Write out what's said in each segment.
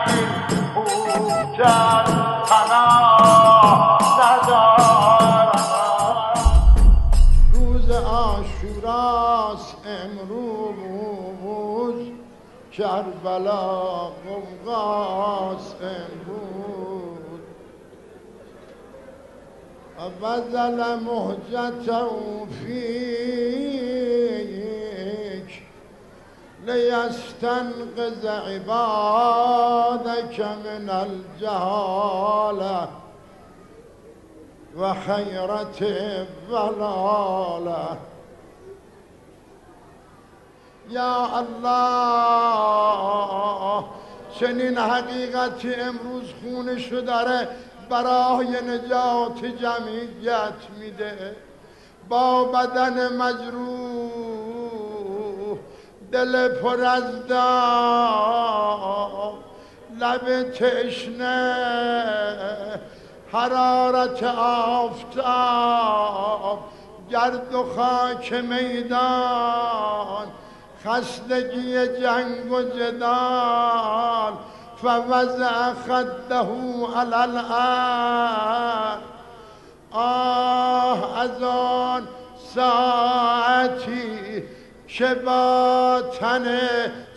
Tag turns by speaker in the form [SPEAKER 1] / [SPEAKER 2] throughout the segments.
[SPEAKER 1] این خوجت پناه ندارد.
[SPEAKER 2] روز عاشوراست امروز، کربلا قوقاست امروز. بذل مهجته فیک لیستنقذ عبادك من الجهاله و خیرت الضلاله. یا الله، چنین حقیقتی امروز خونشو داره برای نجات جمعیت میده. با بدن مجروح، دل پر از داغ، لب تشنه، حرارت آفتاب، گرد و خاک میدان، خستگی جنگ و جدال. فوضع خده علی الارض. آه از آن ساعتی که با تن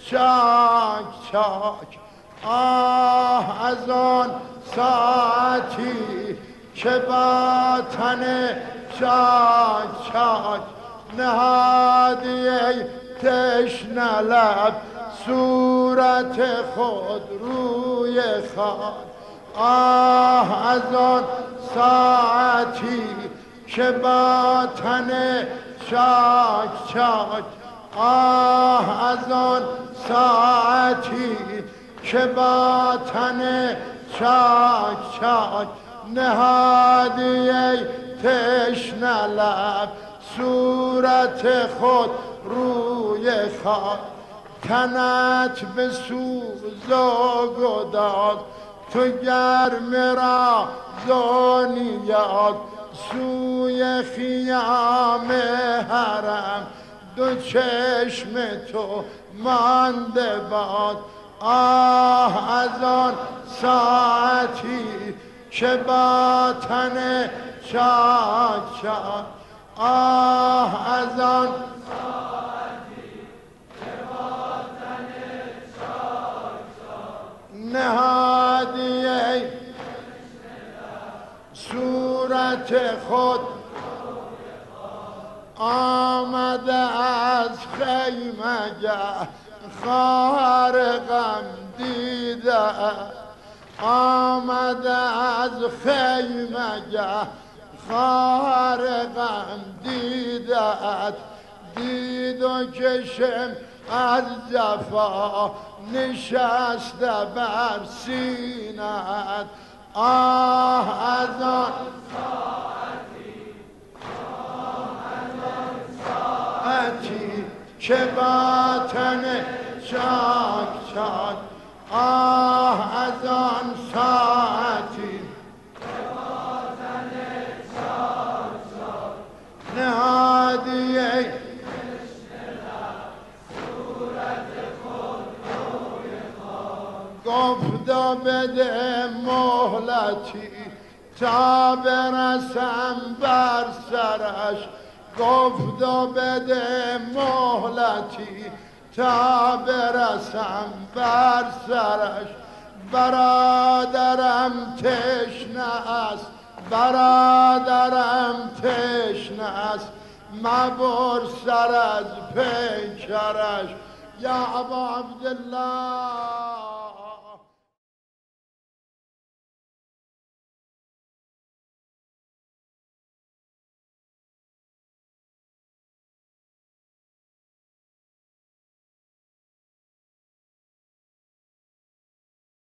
[SPEAKER 2] چاک چاک، آه از آن ساعتی که با تن چاک چاک، نهادی ای تشنه لب صورت خود روی خاک. آه از آن ساعتی که با تن چاک چاک، آه از آن ساعتی که با تن چاک چاک، نهادی ای تشنه لب صورت خود روی خاک. تنت به سوز و گداز، تو گرم را زانیات، سوی خیام حرم دو چشم تو مانده باد. آه از آن ساعتی که با تن چاک چاک، آه از آن نهادی ای صورت خود. آمده از خیمگه خواهر غم دیده، آمده از خیمگه خواهر غم دیده، دید و چشم از جفا نشسته بر سینه‌ات. آه از آن ساعتی که با تن چاک چاک، آه از آن ساعتی که با تن چاک چاک، نهادی ای گفتا بده مهلتی تا برسم بر سرش، گفتا بده مهلتی تا برسم بر سرش. برادرم تشنه است، برادرم تشنه است، مبر سر از پیکرش. یا ابا عبدالله